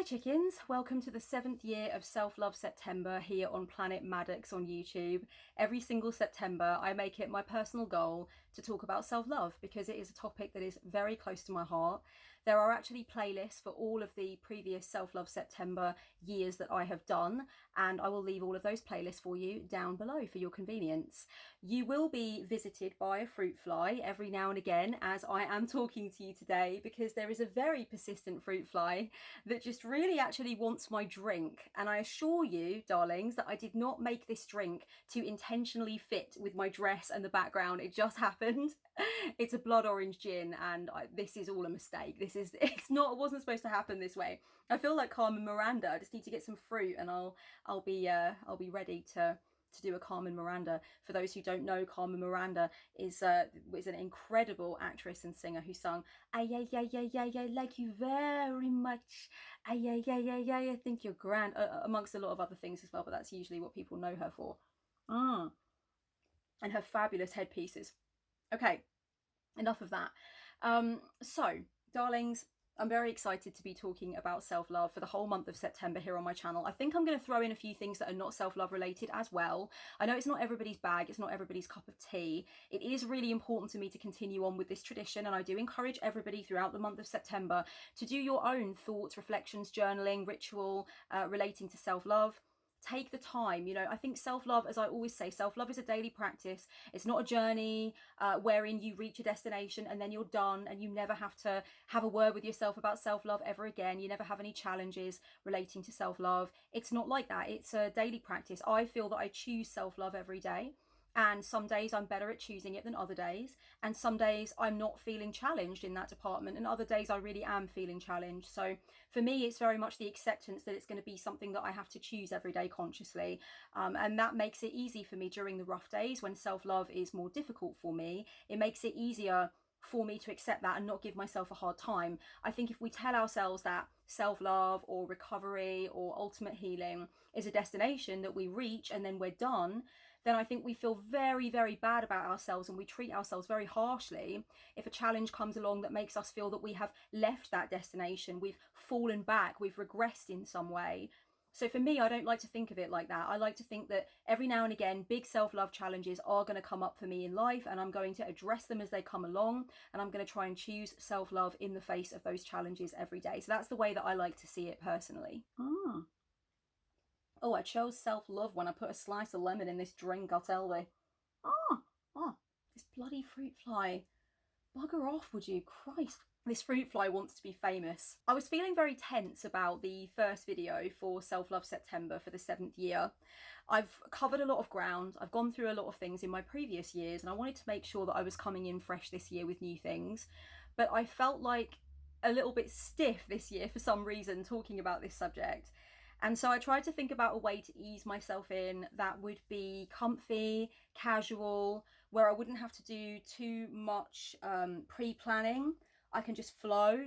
Hi chickens, welcome to the 7th year of Self-Love September here on Planet Maddox on YouTube. Every single September I make it my personal goal to talk about self-love because it is a topic that is very close to my heart. There are actually playlists for all of the previous Self-Love September years that I have done, and I will leave all of those playlists for you down below for your convenience. You will be visited by a fruit fly every now and again as I am talking to you today, because there is a very persistent fruit fly that just really actually wants my drink. And I assure you, darlings, that I did not make this drink to intentionally fit with my dress and the background. It just happened. It's a blood orange gin, and this is all a mistake. It wasn't supposed to happen this way. I feel like Carmen Miranda. I just need to get some fruit and I'll be ready to do a Carmen Miranda. For those who don't know, Carmen Miranda is an incredible actress and singer who sung "Ay ay ay ay ay, I like you very much. Ay ay ay ay ay, I think you're grand," amongst a lot of other things as well. But that's usually what people know her for. And her fabulous headpieces. Okay, enough of that. So, darlings, I'm very excited to be talking about self-love for the whole month of September here on my channel. I think I'm going to throw in a few things that are not self-love related as well. I know it's not everybody's bag, it's not everybody's cup of tea. It is really important to me to continue on with this tradition, and I do encourage everybody throughout the month of September to do your own thoughts, reflections, journaling, ritual relating to self-love. Take the time. I think self-love, as I always say, self-love is a daily practice. It's not a journey wherein you reach a destination and then you're done and you never have to have a word with yourself about self-love ever again. You never have any challenges relating to self-love. It's not like that. It's a daily practice. I feel that I choose self-love every day. And some days I'm better at choosing it than other days. And some days I'm not feeling challenged in that department. And other days I really am feeling challenged. So for me, it's very much the acceptance that it's going to be something that I have to choose every day consciously. And that makes it easy for me during the rough days when self-love is more difficult for me. It makes it easier for me to accept that and not give myself a hard time. I think if we tell ourselves that self-love or recovery or ultimate healing is a destination that we reach and then we're done, then I think we feel very, very bad about ourselves and we treat ourselves very harshly if a challenge comes along that makes us feel that we have left that destination, we've fallen back, we've regressed in some way. So for me, I don't like to think of it like that. I like to think that every now and again, big self-love challenges are going to come up for me in life, and I'm going to address them as they come along, and I'm going to try and choose self-love in the face of those challenges every day. So that's the way that I like to see it personally. Oh, I chose self-love when I put a slice of lemon in this drink, I'll tell thee. This bloody fruit fly. Bugger off, would you? Christ. This fruit fly wants to be famous. I was feeling very tense about the first video for Self-Love September for the 7th year. I've covered a lot of ground. I've gone through a lot of things in my previous years, and I wanted to make sure that I was coming in fresh this year with new things. But I felt like a little bit stiff this year for some reason talking about this subject. And so I tried to think about a way to ease myself in that would be comfy, casual, where I wouldn't have to do too much pre-planning. I can just flow,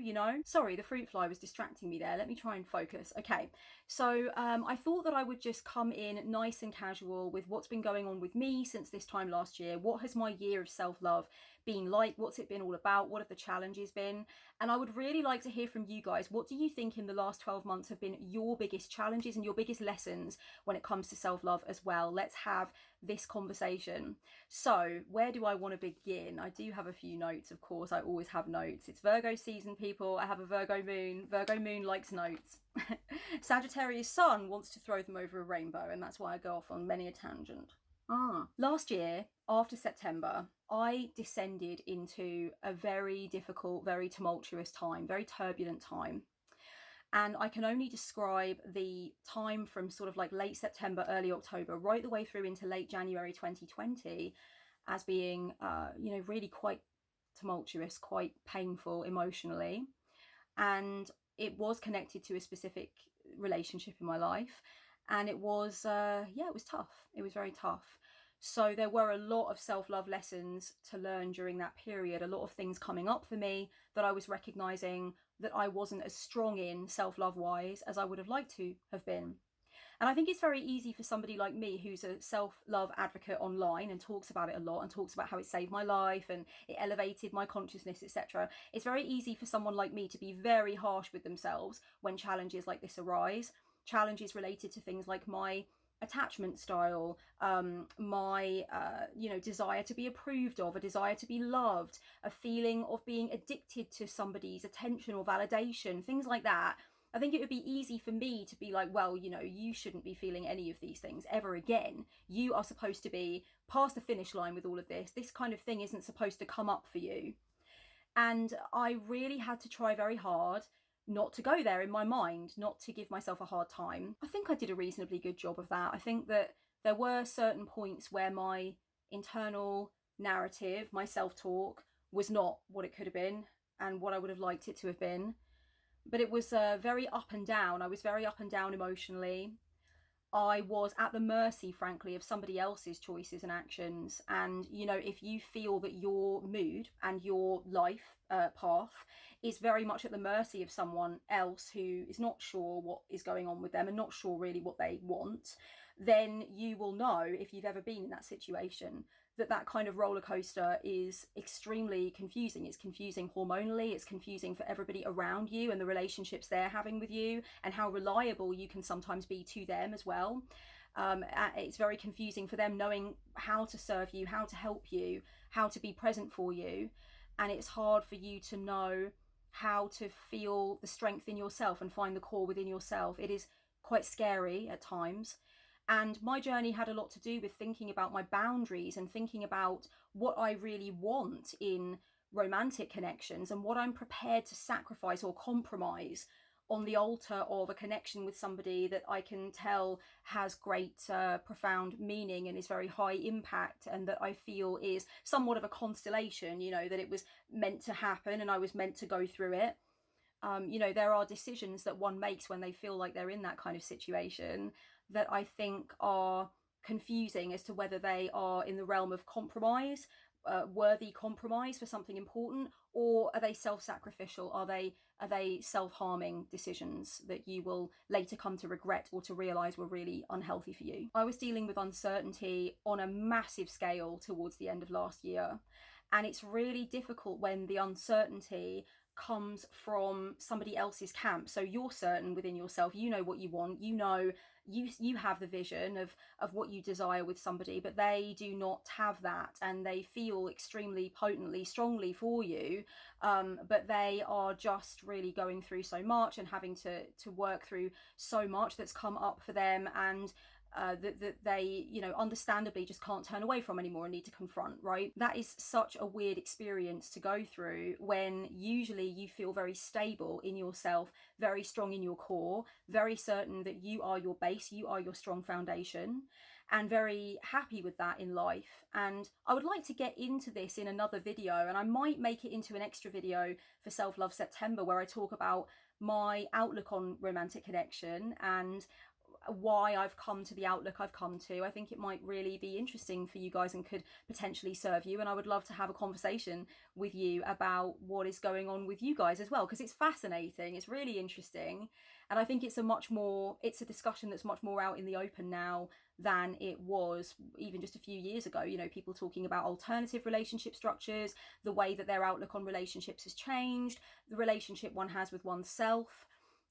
Sorry, the fruit fly was distracting me there. Let me try and focus. Okay, so I thought that I would just come in nice and casual with what's been going on with me since this time last year. What has my year of self-love been like? What's it been all about? What have the challenges been? And I would really like to hear from you guys. What do you think in the last 12 months have been your biggest challenges and your biggest lessons when it comes to self-love as well? Let's have this conversation. So where do I want to begin? I do have a few notes, of course. I always have notes. It's Virgo season, people. I have a Virgo moon. Virgo moon likes notes. Sagittarius sun wants to throw them over a rainbow, and that's why I go off on many a tangent. Last year, after September, I descended into a very difficult, very tumultuous time, very turbulent time. And I can only describe the time from sort of like late September, early October, right the way through into late January 2020 as being, really quite tumultuous, quite painful emotionally. And it was connected to a specific relationship in my life. And it was, it was tough. It was very tough. So there were a lot of self-love lessons to learn during that period, a lot of things coming up for me that I was recognizing that I wasn't as strong in self-love wise as I would have liked to have been. And I think it's very easy for somebody like me, who's a self-love advocate online and talks about it a lot and talks about how it saved my life and it elevated my consciousness, etc. It's very easy for someone like me to be very harsh with themselves when challenges like this arise. Challenges related to things like my attachment style, my desire to be approved of, a desire to be loved, a feeling of being addicted to somebody's attention or validation, things like that. I think it would be easy for me to be like, well, you shouldn't be feeling any of these things ever again. You are supposed to be past the finish line with all of this. This kind of thing isn't supposed to come up for you. And I really had to try very hard not to go there in my mind, not to give myself a hard time. I think I did a reasonably good job of that. I think that there were certain points where my internal narrative, my self-talk, was not what it could have been and what I would have liked it to have been. But it was very up and down. I was very up and down emotionally. I was at the mercy, frankly, of somebody else's choices and actions. And, if you feel that your mood and your life path is very much at the mercy of someone else who is not sure what is going on with them and not sure really what they want, then you will know, if you've ever been in that situation, that kind of roller coaster is extremely confusing. It's confusing hormonally, it's confusing for everybody around you and the relationships they're having with you and how reliable you can sometimes be to them as well. It's very confusing for them knowing how to serve you, how to help you, how to be present for you. And it's hard for you to know how to feel the strength in yourself and find the core within yourself. It is quite scary at times. And my journey had a lot to do with thinking about my boundaries and thinking about what I really want in romantic connections and what I'm prepared to sacrifice or compromise on the altar of a connection with somebody that I can tell has great, profound meaning and is very high impact, and that I feel is somewhat of a constellation, that it was meant to happen and I was meant to go through it. There are decisions that one makes when they feel like they're in that kind of situation that I think are confusing as to whether they are in the realm of compromise, worthy compromise for something important, or are they self-sacrificial? Are they self-harming decisions that you will later come to regret or to realize were really unhealthy for you? I was dealing with uncertainty on a massive scale towards the end of last year, and it's really difficult when the uncertainty comes from somebody else's camp. So you're certain within yourself, you know what you want, you have the vision of what you desire with somebody, but they do not have that, and they feel extremely potently, strongly for you, but they are just really going through so much and having to work through so much that's come up for them, and that they, understandably just can't turn away from anymore and need to confront, right? That is such a weird experience to go through when usually you feel very stable in yourself, very strong in your core, very certain that you are your base, you are your strong foundation, and very happy with that in life. And I would like to get into this in another video, and I might make it into an extra video for Self-Love September, where I talk about my outlook on romantic connection and why I've come to the outlook I've come to. I think it might really be interesting for you guys and could potentially serve you, and I would love to have a conversation with you about what is going on with you guys as well, because it's fascinating, it's really interesting, and I think it's a discussion that's much more out in the open now than it was even just a few years ago. People talking about alternative relationship structures, the way that their outlook on relationships has changed, the relationship one has with oneself.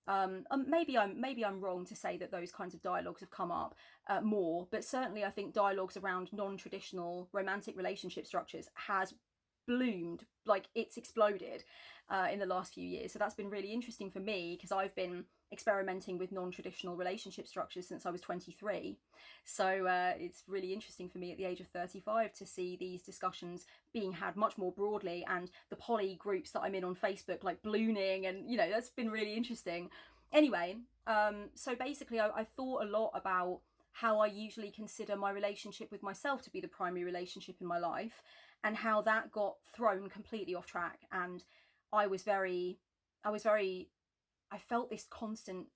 Maybe I'm wrong to say that those kinds of dialogues have come up more, but certainly I think dialogues around non-traditional romantic relationship structures has bloomed, like it's exploded in the last few years. So that's been really interesting for me, because I've been experimenting with non-traditional relationship structures since I was 23. So it's really interesting for me at the age of 35 to see these discussions being had much more broadly, and the poly groups that I'm in on Facebook like ballooning, and that's been really interesting. Anyway, so basically I thought a lot about how I usually consider my relationship with myself to be the primary relationship in my life, and how that got thrown completely off track. And I felt this constant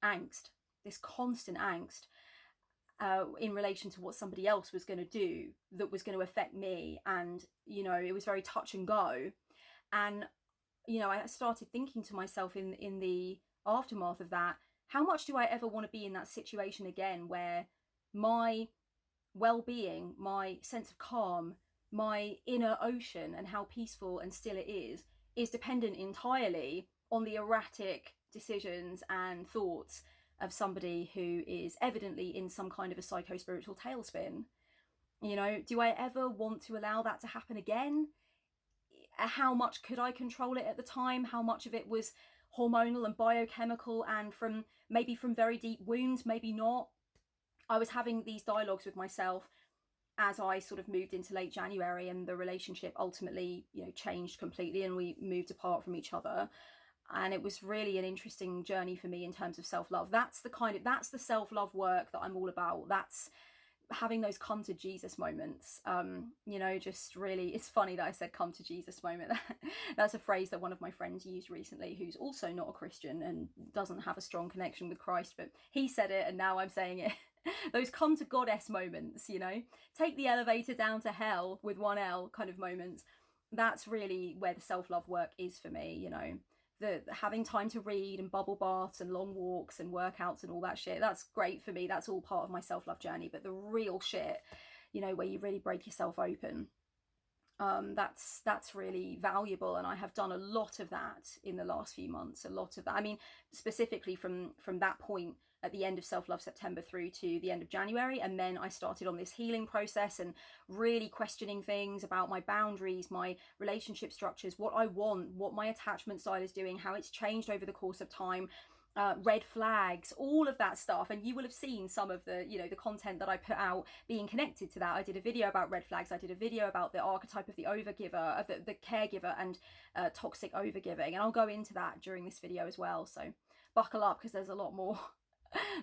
angst in relation to what somebody else was going to do that was going to affect me. And, it was very touch and go. And, I started thinking to myself in the aftermath of that, how much do I ever want to be in that situation again where my well-being, my sense of calm, my inner ocean and how peaceful and still it is dependent entirely on the erratic decisions and thoughts of somebody who is evidently in some kind of a psycho-spiritual tailspin. You know, do I ever want to allow that to happen again? How much could I control it at the time? How much of it was hormonal and biochemical and from very deep wounds, maybe not. I was having these dialogues with myself as I sort of moved into late January, and the relationship ultimately, you know, changed completely and we moved apart from each other. And it was really an interesting journey for me in terms of self-love. That's the self-love work that I'm all about. That's having those come to Jesus moments. You know, just really, it's funny that I said come to Jesus moment. That's a phrase that one of my friends used recently, who's also not a Christian and doesn't have a strong connection with Christ, but he said it and now I'm saying it. Those come to goddess moments, you know, take the elevator down to hell with one L kind of moments. That's really where the self-love work is for me, you know. The having time to read and bubble baths and long walks and workouts and all that shit, that's great for me. That's all part of my self-love journey. But the real shit, you know, where you really break yourself open, that's really valuable. And I have done a lot of that in the last few months. A lot of that. I mean, specifically from that point at the end of Self-Love September through to the end of January. And then I started on this healing process and really questioning things about my boundaries, my relationship structures, what I want, what my attachment style is doing, how it's changed over the course of time, red flags, all of that stuff. And you will have seen some of the, you know, the content that I put out being connected to that. I did a video about red flags. I did a video about the archetype of the overgiver, of the caregiver, and toxic overgiving. And I'll go into that during this video as well. So buckle up because there's a lot more.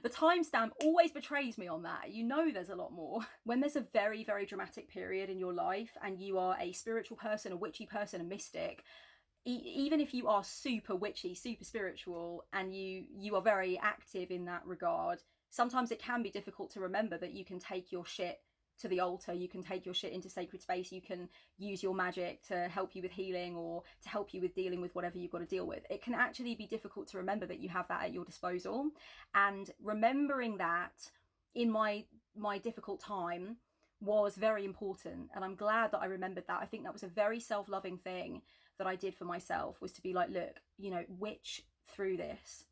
The timestamp always betrays me on that. You know there's a lot more. When there's a very, very dramatic period in your life and you are a spiritual person, a witchy person, a mystic, even if you are super witchy, super spiritual, and you are very active in that regard, sometimes it can be difficult to remember that you can take your shit to the altar, you can take your shit into sacred space, you can use your magic to help you with healing or to help you with dealing with whatever you've got to deal with. It can actually be difficult to remember that you have that at your disposal. And remembering that in my difficult time was very important. And I'm glad that I remembered that. I think that was a very self-loving thing that I did for myself, was to be like, look, you know, witch through this.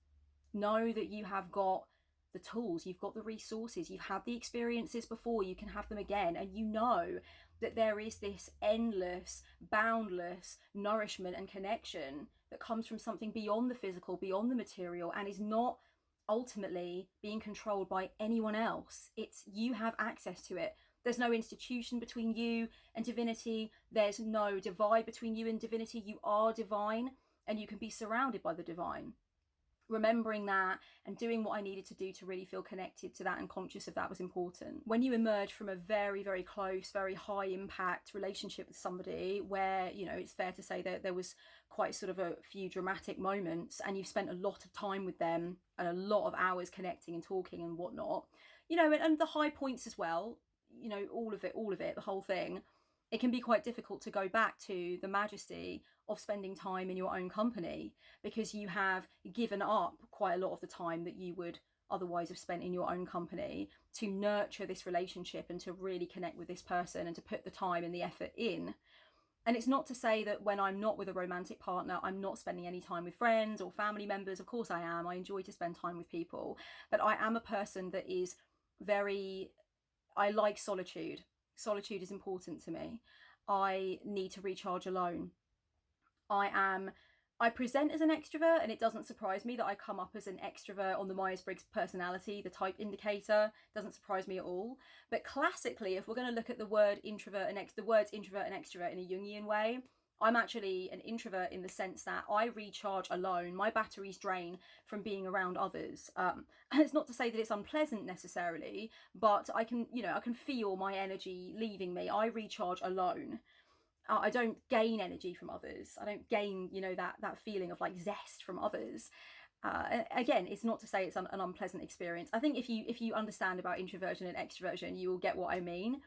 Know that you have got the tools, you've got the resources, you've had the experiences before, you can have them again, and you know that there is this endless, boundless nourishment and connection that comes from something beyond the physical, beyond the material, and is not ultimately being controlled by anyone else. It's you have access to it. There's no institution between you and divinity. There's no divide between you and divinity. You are divine and you can be surrounded by the divine. Remembering that and doing what I needed to do to really feel connected to that and conscious of that was important. When you emerge from a very, very close, very high impact relationship with somebody where, you know, it's fair to say that there was quite sort of a few dramatic moments and you've spent a lot of time with them and a lot of hours connecting and talking and whatnot, you know, and the high points as well, you know, all of it, the whole thing, it can be quite difficult to go back to the majesty of spending time in your own company because you have given up quite a lot of the time that you would otherwise have spent in your own company to nurture this relationship and to really connect with this person and to put the time and the effort in. And it's not to say that when I'm not with a romantic partner, I'm not spending any time with friends or family members. Of course I am. I enjoy to spend time with people. But I am a person that is I like solitude. Solitude is important to me. I need to recharge alone. I present as an extrovert, and it doesn't surprise me that I come up as an extrovert on the Myers-Briggs personality, the type indicator. Doesn't surprise me at all. But classically, if we're going to look at the words introvert and extrovert in a Jungian way, I'm actually an introvert in the sense that I recharge alone. My batteries drain from being around others. And it's not to say that it's unpleasant necessarily, but I can feel my energy leaving me. I recharge alone. I don't gain energy from others. I don't gain, you know, that feeling of like zest from others. Again, it's not to say it's an unpleasant experience. I think if you understand about introversion and extroversion, you will get what I mean.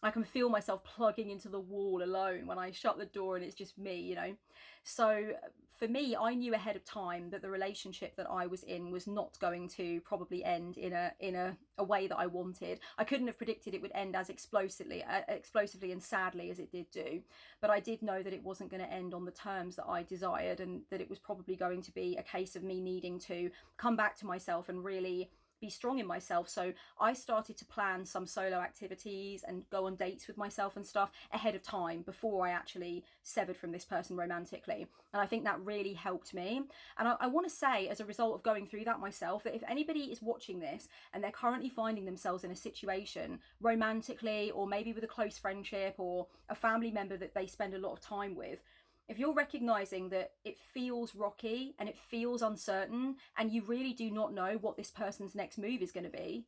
I can feel myself plugging into the wall alone when I shut the door and it's just me, you know. So for me, I knew ahead of time that the relationship that I was in was not going to probably end in a way that I wanted. I couldn't have predicted it would end as explosively and sadly as it did do, but I did know that it wasn't going to end on the terms that I desired, and that it was probably going to be a case of me needing to come back to myself and really be strong in myself. So I started to plan some solo activities and go on dates with myself and stuff ahead of time before I actually severed from this person romantically. And I think that really helped me. And I want to say, as a result of going through that myself, that if anybody is watching this and they're currently finding themselves in a situation romantically, or maybe with a close friendship or a family member that they spend a lot of time with, if you're recognizing that it feels rocky and it feels uncertain and you really do not know what this person's next move is going to be,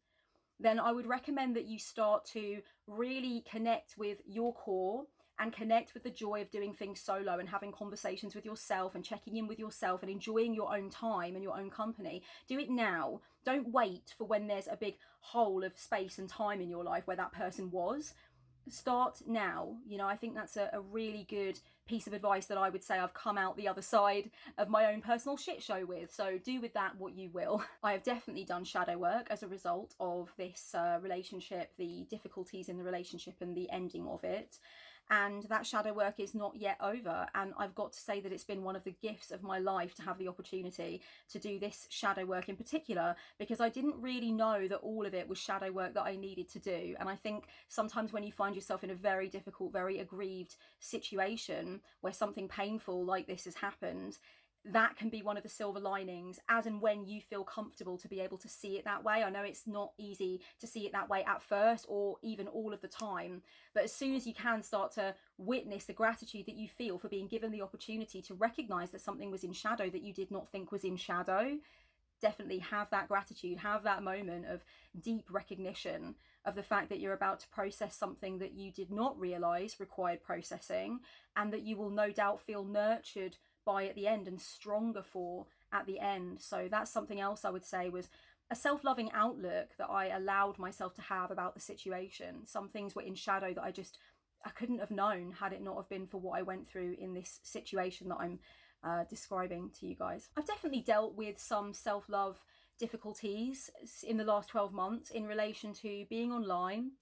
then I would recommend that you start to really connect with your core and connect with the joy of doing things solo and having conversations with yourself and checking in with yourself and enjoying your own time and your own company. Do it now. Don't wait for when there's a big hole of space and time in your life where that person was. Start now. I think that's a really good piece of advice that I would say I've come out the other side of my own personal shit show with. So do with that what you will. I have definitely done shadow work as a result of this relationship, the difficulties in the relationship and the ending of it. And that shadow work is not yet over. And I've got to say that it's been one of the gifts of my life to have the opportunity to do this shadow work in particular, because I didn't really know that all of it was shadow work that I needed to do. And I think sometimes when you find yourself in a very difficult, very aggrieved situation where something painful like this has happened, that can be one of the silver linings, as and when you feel comfortable to be able to see it that way. I know it's not easy to see it that way at first or even all of the time, but as soon as you can start to witness the gratitude that you feel for being given the opportunity to recognize that something was in shadow that you did not think was in shadow, definitely have that gratitude, have that moment of deep recognition of the fact that you're about to process something that you did not realize required processing, and that you will no doubt feel nurtured by at the end and stronger for at the end. So that's something else I would say was a self-loving outlook that I allowed myself to have about the situation. Some things were in shadow that I couldn't have known had it not have been for what I went through in this situation that I'm describing to you guys. I've definitely dealt with some self-love difficulties in the last 12 months in relation to being online.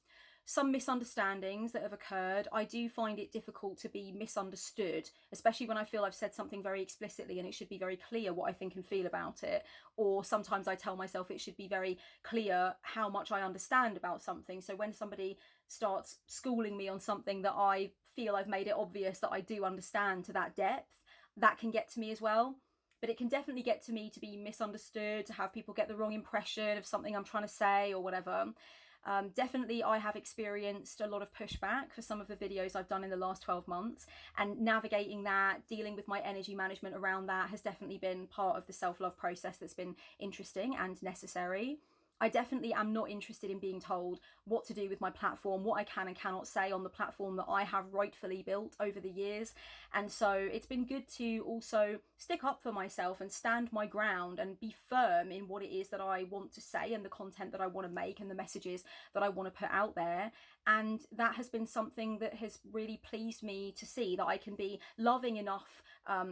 Some misunderstandings that have occurred. I do find it difficult to be misunderstood, especially when I feel I've said something very explicitly and it should be very clear what I think and feel about it. Or sometimes I tell myself it should be very clear how much I understand about something. So when somebody starts schooling me on something that I feel I've made it obvious that I do understand to that depth, that can get to me as well. But it can definitely get to me to be misunderstood, to have people get the wrong impression of something I'm trying to say or whatever. Definitely I have experienced a lot of pushback for some of the videos I've done in the last 12 months, and navigating that, dealing with my energy management around that has definitely been part of the self-love process that's been interesting and necessary. I definitely am not interested in being told what to do with my platform, what I can and cannot say on the platform that I have rightfully built over the years. And so it's been good to also stick up for myself and stand my ground and be firm in what it is that I want to say and the content that I want to make and the messages that I want to put out there. And that has been something that has really pleased me to see, that I can be loving enough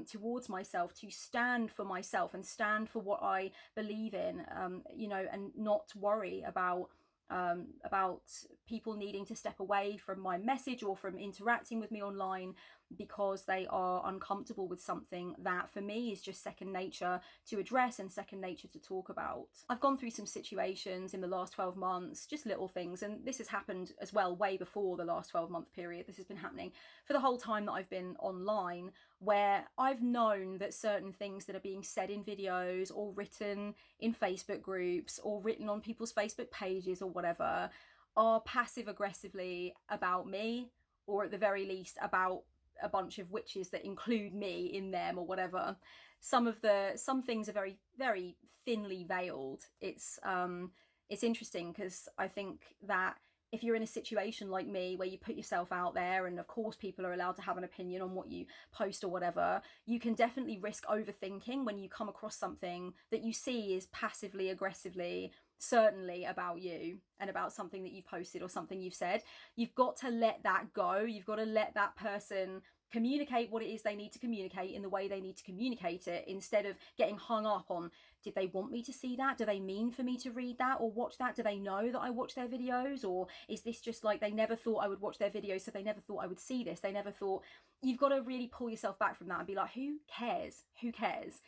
towards myself to stand for myself and stand for what I believe in, and not worry about people needing to step away from my message or from interacting with me online because they are uncomfortable with something that for me is just second nature to address and second nature to talk about. I've gone through some situations in the last 12 months, just little things, and this has happened as well way before the last 12-month period. This has been happening for the whole time that I've been online, where I've known that certain things that are being said in videos or written in Facebook groups or written on people's Facebook pages or whatever are passive aggressively about me, or at the very least about a bunch of witches that include me in them or whatever. Some things are very, very thinly veiled. It's interesting because I think that if you're in a situation like me where you put yourself out there, and of course people are allowed to have an opinion on what you post or whatever, you can definitely risk overthinking when you come across something that you see is passively aggressively certainly about you and about something that you've posted or something you've said. You've got to let that go. You've got to let that person communicate what it is they need to communicate in the way they need to communicate it, instead of getting hung up on, did they want me to see that? Do they mean for me to read that or watch that? Do they know that I watch their videos? Or is this just like they never thought I would watch their videos, so they never thought I would see this? They never thought. You've got to really pull yourself back from that and be like, who cares? Who cares?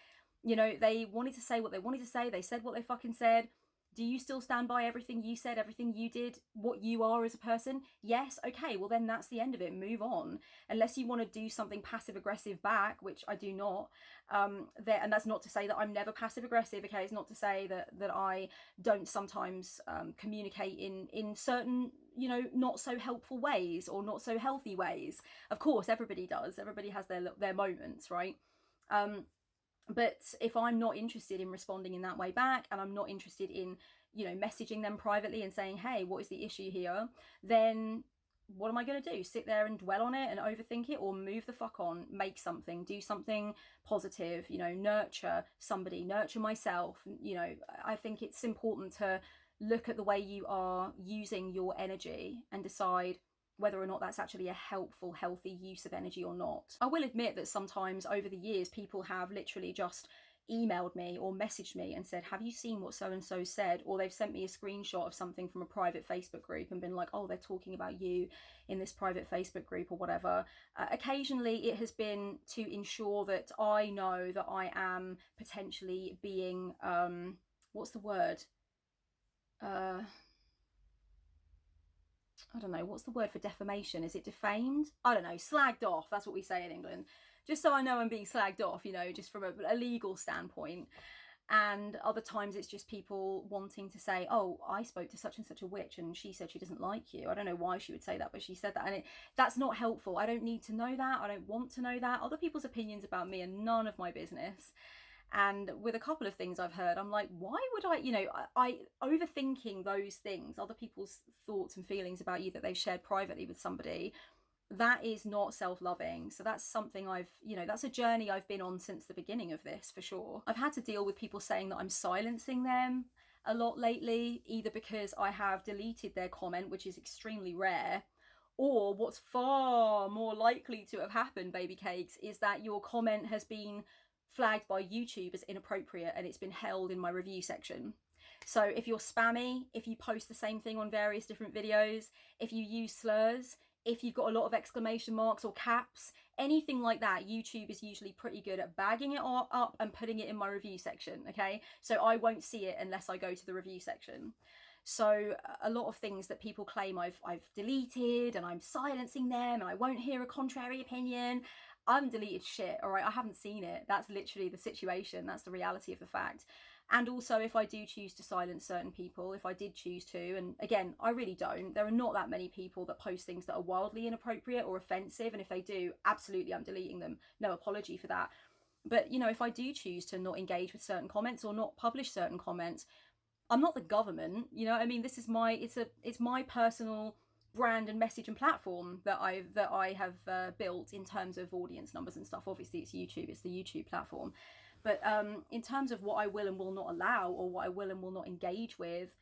You know, they wanted to say what they wanted to say. They said what they fucking said. Do you still stand by everything you said, everything you did, what you are as a person? Yes, okay, well then that's the end of it. Move on. Unless you want to do something passive aggressive back, which I do not. And that's not to say that I'm never passive aggressive, okay? It's not to say that I don't sometimes communicate in certain, you know, not so helpful ways or not so healthy ways. Of course, everybody does. Everybody has their moments, right? But if I'm not interested in responding in that way back, and I'm not interested in, you know, messaging them privately and saying, hey, what is the issue here? Then what am I going to do? Sit there and dwell on it and overthink it, or move the fuck on, make something, do something positive, you know, nurture somebody, nurture myself. You know, I think it's important to look at the way you are using your energy and decide whether or not that's actually a helpful, healthy use of energy or not. I will admit that sometimes over the years, people have literally just emailed me or messaged me and said, have you seen what so-and-so said? Or they've sent me a screenshot of something from a private Facebook group and been like, oh, they're talking about you in this private Facebook group or whatever. Occasionally it has been to ensure that I know that I am potentially being, what's the word? I don't know, what's the word for defamation? Is it defamed? I don't know, slagged off. That's what we say in England. Just so I know I'm being slagged off, you know, just from a legal standpoint. And other times it's just people wanting to say, oh, I spoke to such and such a witch and she said she doesn't like you. I don't know why she would say that, but she said that. And that's not helpful. I don't need to know that. I don't want to know that. Other people's opinions about me are none of my business. And with a couple of things I've heard, I'm like, why would I, you know, I overthinking those things, other people's thoughts and feelings about you that they've shared privately with somebody, that is not self-loving. So that's something you know, that's a journey I've been on since the beginning of this, for sure. I've had to deal with people saying that I'm silencing them a lot lately, either because I have deleted their comment, which is extremely rare, or what's far more likely to have happened, baby cakes, is that your comment has been flagged by YouTube as inappropriate and it's been held in my review section. So if you're spammy, if you post the same thing on various different videos, if you use slurs, if you've got a lot of exclamation marks or caps, anything like that, YouTube is usually pretty good at bagging it up and putting it in my review section, okay? So I won't see it unless I go to the review section. So a lot of things that people claim I've deleted and I'm silencing them and I won't hear a contrary opinion, I haven't deleted shit, all right? I haven't seen it. That's literally the situation. That's the reality of the fact. And also, if I do choose to silence certain people, if I did choose to, and again, I really don't, there are not that many people that post things that are wildly inappropriate or offensive. And if they do, absolutely, I'm deleting them. No apology for that. But, you know, if I do choose to not engage with certain comments or not publish certain comments, I'm not the government, you know. I mean, this is it's my personal brand and message and platform that I have built in terms of audience numbers and stuff. Obviously it's YouTube, it's the YouTube platform, but in terms of what I will and will not allow, or what I will and will not engage with,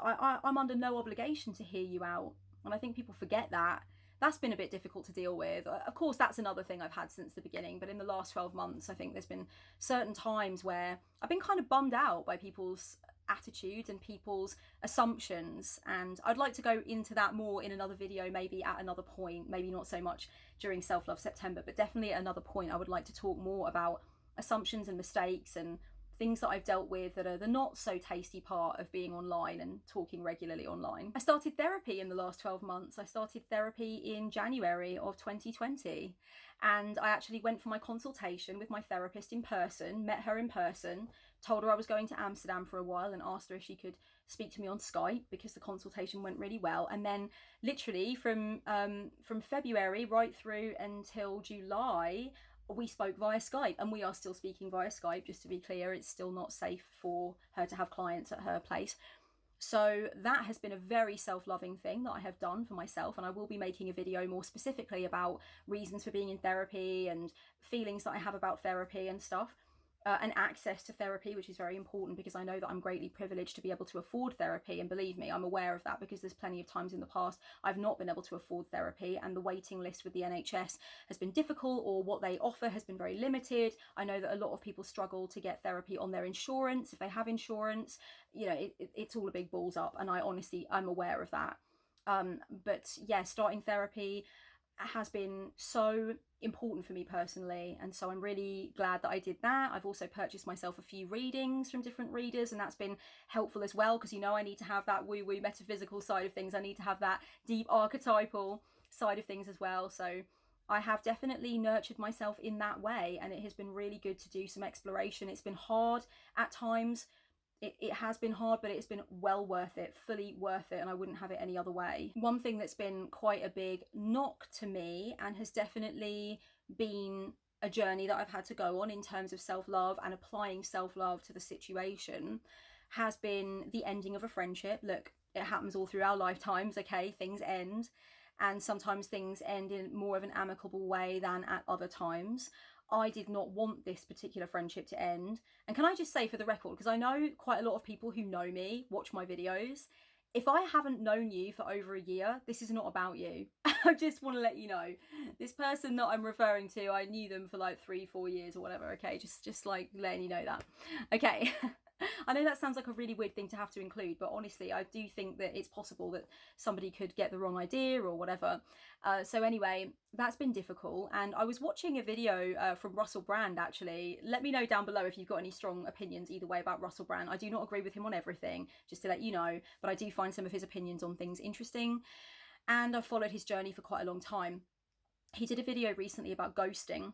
I'm under no obligation to hear you out. And I think people forget that. That's been a bit difficult to deal with. Of course, that's another thing I've had since the beginning, but in the last 12 months, I think there's been certain times where I've been kind of bummed out by people's attitudes and people's assumptions, and I'd like to go into that more in another video, maybe at another point, maybe not so much during Self-Love September, but definitely at another point I would like to talk more about assumptions and mistakes and things that I've dealt with that are the not so tasty part of being online and talking regularly online. I started therapy in the last 12 months. I started therapy in January of 2020, and I actually went for my consultation with my therapist in person, met her in person, told her I was going to Amsterdam for a while and asked her if she could speak to me on Skype because the consultation went really well. And then literally from February right through until July, we spoke via Skype, and we are still speaking via Skype. Just to be clear, it's still not safe for her to have clients at her place. So that has been a very self-loving thing that I have done for myself, and I will be making a video more specifically about reasons for being in therapy and feelings that I have about therapy and stuff. and access to therapy, which is very important because I know that I'm greatly privileged to be able to afford therapy. And believe me, I'm aware of that because there's plenty of times in the past I've not been able to afford therapy, and the waiting list with the NHS has been difficult, or what they offer has been very limited. I know that a lot of people struggle to get therapy on their insurance, if they have insurance. You know, it's all a big balls up, and I'm aware of that. But yeah, starting therapy has been so important for me personally, and so I'm really glad that I did that. I've also purchased myself a few readings from different readers, and that's been helpful as well, because you know I need to have that woo-woo metaphysical side of things. I need to have that deep archetypal side of things as well. So I have definitely nurtured myself in that way, and it has been really good to do some exploration. It's been hard at times. It has been hard, but it's been well worth it, fully worth it, and I wouldn't have it any other way. One thing that's been quite a big knock to me, and has definitely been a journey that I've had to go on in terms of self-love and applying self-love to the situation, has been the ending of a friendship. Look, it happens all through our lifetimes, okay? Things end, and sometimes things end in more of an amicable way than at other times. I did not want this particular friendship to end. And can I just say, for the record, because I know quite a lot of people who know me, watch my videos, if I haven't known you for over a year, this is not about you. I just want to let you know, this person that I'm referring to, I knew them for like 3-4 years or whatever, okay? Just like letting you know that. Okay. I know that sounds like a really weird thing to have to include, but honestly, I do think that it's possible that somebody could get the wrong idea or whatever. So anyway, that's been difficult. And I was watching a video from Russell Brand, actually. Let me know down below if you've got any strong opinions either way about Russell Brand. I do not agree with him on everything, just to let you know, but I do find some of his opinions on things interesting. And I've followed his journey for quite a long time. He did a video recently about ghosting,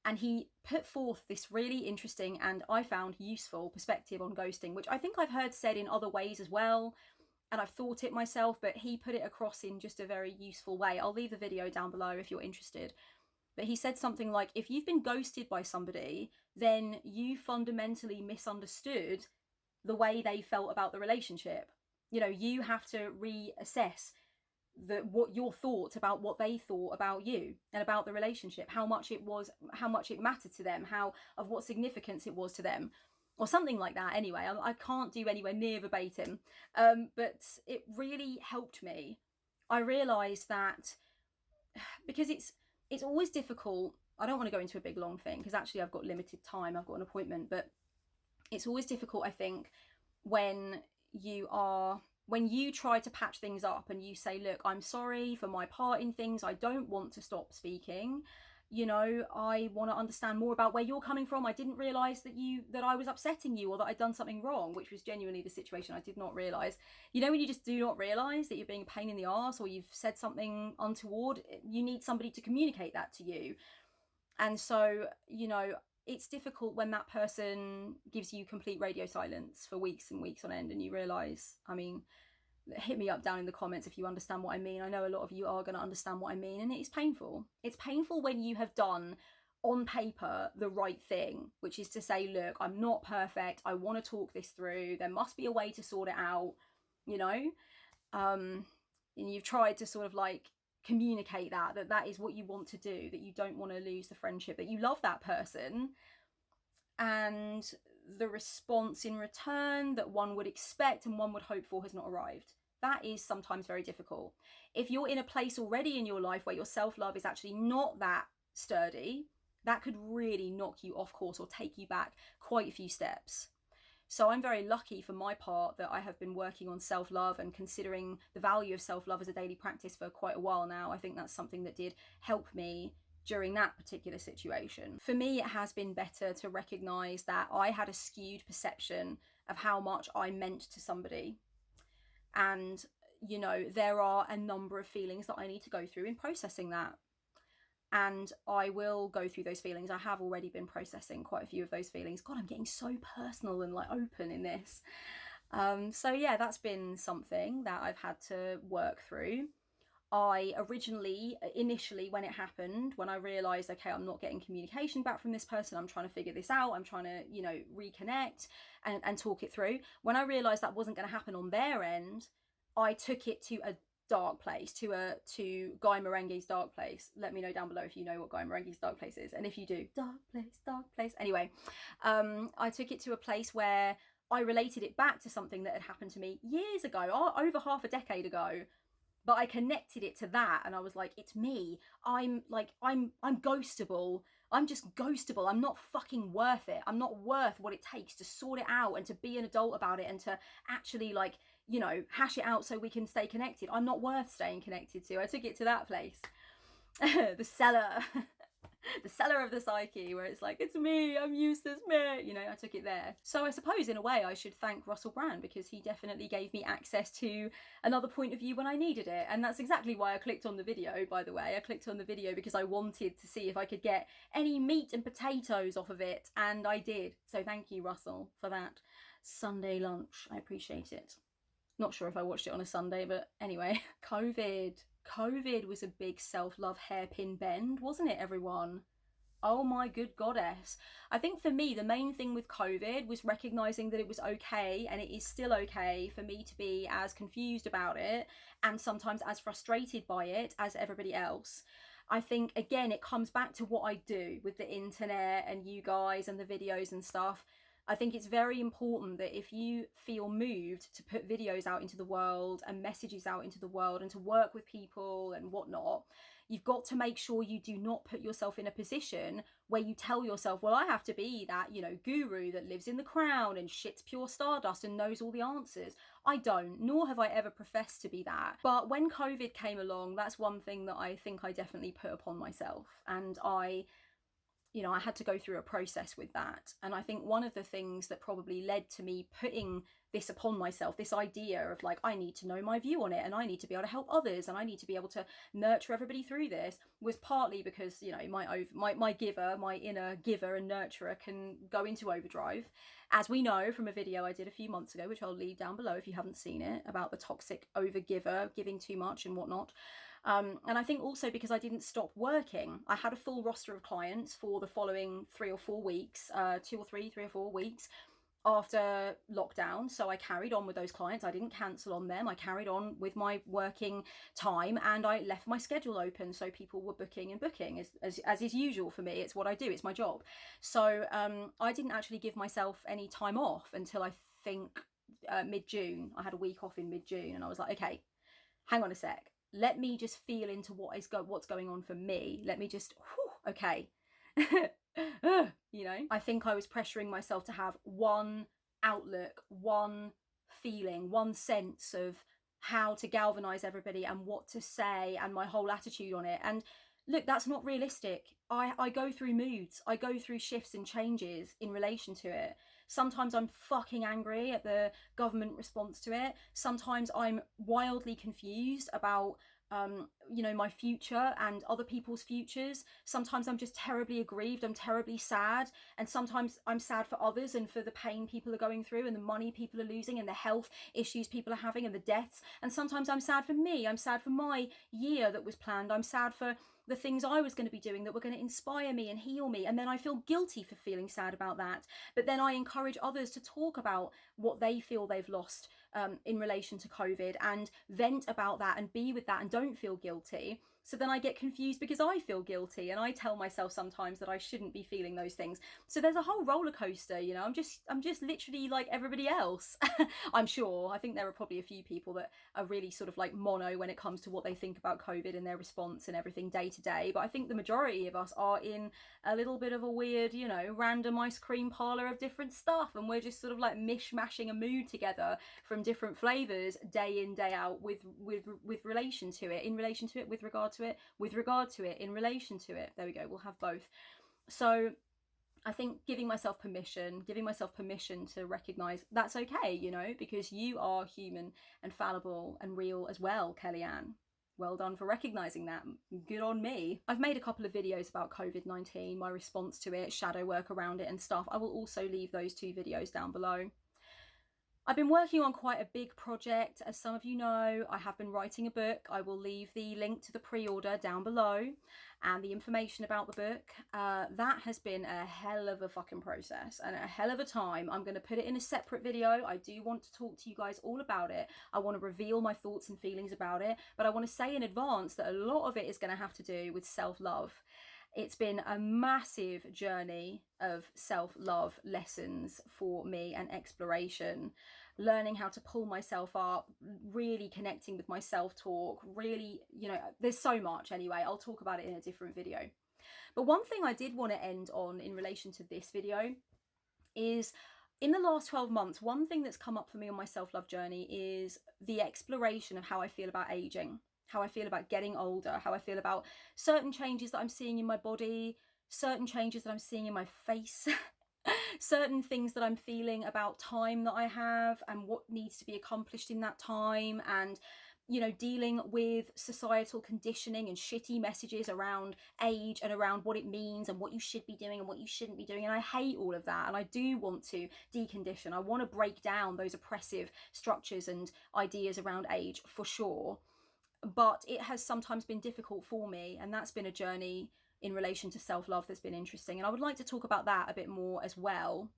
and he put forth this really interesting and I found useful perspective on ghosting, which I think I've heard said in other ways as well, and I've thought it myself, but he put it across in just a very useful way. I'll leave the video down below if you're interested. But he said something like, if you've been ghosted by somebody, then you fundamentally misunderstood the way they felt about the relationship. You know, you have to reassess what your thoughts about what they thought about you and about the relationship, how much it mattered to them, of what significance it was to them, or something like that. Anyway, I can't do anywhere near verbatim, but it really helped me. I realized that because it's always difficult. I don't want to go into a big long thing because actually I've got limited time, I've got an appointment, but it's always difficult, I think, when you try to patch things up and you say, look, I'm sorry for my part in things, I don't want to stop speaking, you know, I want to understand more about where you're coming from. I didn't realise that I was upsetting you, or that I'd done something wrong, which was genuinely the situation. I did not realise. You know, when you just do not realise that you're being a pain in the arse, or you've said something untoward, you need somebody to communicate that to you. And so, you know, it's difficult when that person gives you complete radio silence for weeks and weeks on end, and you realise, I mean, hit me up down in the comments if you understand what I mean. I know a lot of you are going to understand what I mean, and it's painful. It's painful when you have done, on paper, the right thing, which is to say, look, I'm not perfect, I want to talk this through, there must be a way to sort it out, you know, and you've tried to sort of like communicate that is what you want to do, that you don't want to lose the friendship, that you love that person, and the response in return that one would expect and one would hope for has not arrived. That is sometimes very difficult. If you're in a place already in your life where your self-love is actually not that sturdy, that could really knock you off course or take you back quite a few steps. So I'm very lucky for my part that I have been working on self-love and considering the value of self-love as a daily practice for quite a while now. I think that's something that did help me during that particular situation. For me, it has been better to recognise that I had a skewed perception of how much I meant to somebody. And, you know, there are a number of feelings that I need to go through in processing that. And I will go through those feelings. I have already been processing quite a few of those feelings. God, I'm getting so personal and like open in this. So yeah, that's been something that I've had to work through. I initially, when it happened, when I realised, okay, I'm not getting communication back from this person, I'm trying to figure this out, I'm trying to, you know, reconnect and talk it through. When I realised that wasn't going to happen on their end, I took it to dark place, to Guy Merengue's dark place. Let me know down below if you know what Guy Merengue's dark place is, and if you do, dark place. Anyway, I took it to a place where I related it back to something that had happened to me years ago, over half a decade ago. But I connected it to that, and I was like, it's me. I'm ghostable. I'm just ghostable. I'm not fucking worth it. I'm not worth what it takes to sort it out and to be an adult about it and to actually, like, you know, hash it out so we can stay connected. I'm not worth staying connected to. I took it to that place. The cellar. The cellar of the psyche, where it's like, it's me, I'm useless, me, you know, I took it there. So I suppose in a way I should thank Russell Brand, because he definitely gave me access to another point of view when I needed it. And that's exactly why I clicked on the video, by the way. I clicked on the video because I wanted to see if I could get any meat and potatoes off of it, and I did. So thank you, Russell, for that Sunday lunch. I appreciate it. Not sure if I watched it on a Sunday, but anyway. COVID was a big self-love hairpin bend, wasn't it, everyone? Oh my good goddess. I think for me, the main thing with COVID was recognizing that it was okay, and it is still okay for me to be as confused about it and sometimes as frustrated by it as everybody else. I think, again, it comes back to what I do with the internet and you guys and the videos and stuff. I think it's very important that if you feel moved to put videos out into the world and messages out into the world and to work with people and whatnot, you've got to make sure you do not put yourself in a position where you tell yourself, well, I have to be that, you know, guru that lives in the crown and shits pure stardust and knows all the answers. I don't, nor have I ever professed to be that. But when COVID came along, that's one thing that I think I definitely put upon myself. And I had to go through a process with that. And I think one of the things that probably led to me putting this upon myself, this idea of like, I need to know my view on it and I need to be able to help others and I need to be able to nurture everybody through this, was partly because, you know, my giver, my inner giver and nurturer can go into overdrive. As we know from a video I did a few months ago, which I'll leave down below if you haven't seen it, about the toxic overgiver, giving too much and whatnot. And I think also because I didn't stop working. I had a full roster of clients for the following 3 or 4 weeks, 3 or 4 weeks after lockdown. So I carried on with those clients. I didn't cancel on them. I carried on with my working time and I left my schedule open. So people were booking and booking as is usual for me. It's what I do. It's my job. So I didn't actually give myself any time off until I think mid-June. I had a week off in mid-June and I was like, okay, hang on a sec. Let me just feel into what's going on for me. Let me just, okay. You know, I think I was pressuring myself to have one outlook, one feeling, one sense of how to galvanize everybody and what to say and my whole attitude on it. And look, that's not realistic. I go through moods. I go through shifts and changes in relation to it. Sometimes I'm fucking angry at the government response to it. Sometimes I'm wildly confused about, you know, my future and other people's futures. Sometimes I'm just terribly aggrieved. I'm terribly sad. And sometimes I'm sad for others and for the pain people are going through and the money people are losing and the health issues people are having and the deaths. And sometimes I'm sad for me. I'm sad for my year that was planned. I'm sad for the things I was going to be doing that were going to inspire me and heal me. And then I feel guilty for feeling sad about that. But then I encourage others to talk about what they feel they've lost in relation to COVID and vent about that and be with that and don't feel guilty. So then I get confused because I feel guilty and I tell myself sometimes that I shouldn't be feeling those things. So there's a whole roller coaster, you know. I'm just literally like everybody else. I'm sure. I think there are probably a few people that are really sort of like mono when it comes to what they think about COVID and their response and everything day to day. But I think the majority of us are in a little bit of a weird, you know, random ice cream parlor of different stuff. And we're just sort of like mishmashing a mood together from different flavors day in, day out with relation to it, in relation to it, with regard to it, with regard to it, in relation to it. There we go, we'll have both. So I think giving myself permission to recognize that's okay, you know, because you are human and fallible and real as well, Kellyanne. Well done for recognizing that. Good on me. I've made a couple of videos about COVID-19, my response to it, shadow work around it and stuff. I will also leave those 2 videos down below. I've been working on quite a big project. As some of you know, I have been writing a book. I will leave the link to the pre-order down below and the information about the book. That has been a hell of a fucking process and a hell of a time. I'm going to put it in a separate video. I do want to talk to you guys all about it. I want to reveal my thoughts and feelings about it, but I want to say in advance that a lot of it is going to have to do with self-love. It's been a massive journey of self-love lessons for me and exploration, learning how to pull myself up, really connecting with my self-talk, really, you know, there's so much anyway. I'll talk about it in a different video. But one thing I did want to end on in relation to this video is in the last 12 months, one thing that's come up for me on my self-love journey is the exploration of how I feel about aging. How I feel about getting older, how I feel about certain changes that I'm seeing in my body, certain changes that I'm seeing in my face, certain things that I'm feeling about time that I have and what needs to be accomplished in that time, and, you know, dealing with societal conditioning and shitty messages around age and around what it means and what you should be doing and what you shouldn't be doing. And I hate all of that. And I do want to decondition. I want to break down those oppressive structures and ideas around age for sure. But it has sometimes been difficult for me, and that's been a journey in relation to self-love that's been interesting, and I would like to talk about that a bit more as well.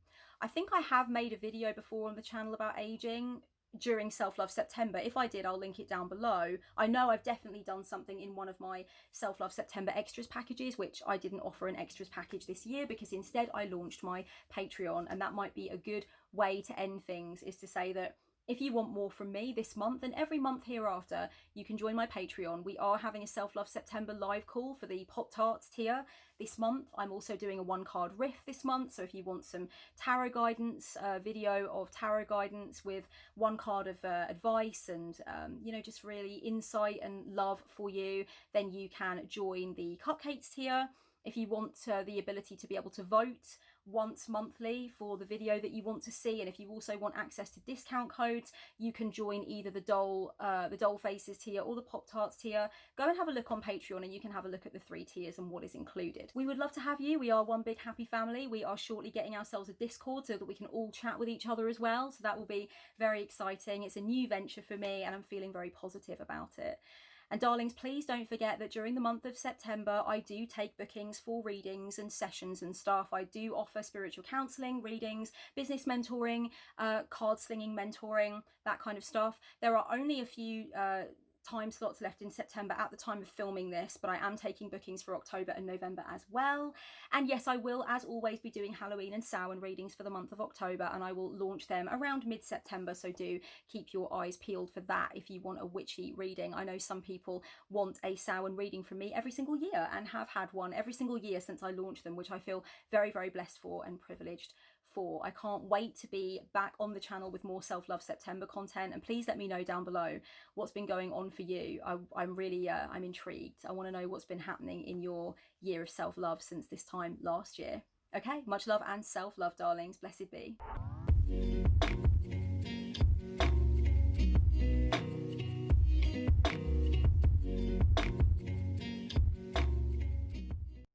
I think I have made a video before on the channel about aging during Self-Love September. If I did, I'll link it down below. I know I've definitely done something in one of my Self-Love September extras packages, which I didn't offer an extras package this year because instead I launched my Patreon, and that might be a good way to end things, is to say that if you want more from me this month and every month hereafter, you can join my Patreon. We are having a Self-Love September live call for the Pop-Tarts tier this month. I'm also doing a one-card riff this month. So if you want some tarot guidance, video of tarot guidance with one card of advice and, you know, just really insight and love for you, then you can join the Cupcakes tier. If you want the ability to be able to vote once monthly for the video that you want to see, and if you also want access to discount codes, you can join either the doll faces tier or the Pop-Tarts tier. Go and have a look on Patreon and you can have a look at the 3 tiers and what is included. We would love to have you. We are one big happy family. We are shortly getting ourselves a Discord so that we can all chat with each other as well. So that will be very exciting. It's a new venture for me and I'm feeling very positive about it. And darlings, please don't forget that during the month of September, I do take bookings for readings and sessions and stuff. I do offer spiritual counselling, readings, business mentoring, card slinging mentoring, that kind of stuff. There are only a few time slots left in September at the time of filming this, but I am taking bookings for October and November as well. And yes, I will, as always, be doing Halloween and Samhain readings for the month of October, and I will launch them around mid-September, so do keep your eyes peeled for that if you want a witchy reading. I know some people want a Samhain reading from me every single year and have had one every single year since I launched them, which I feel very, very blessed for and privileged for. I can't wait to be back on the channel with more Self-Love September content, and please let me know down below what's been going on for you. I'm really I'm intrigued. I want to know what's been happening in your year of self-love since this time last year. Okay, much love and self-love, darlings. Blessed be.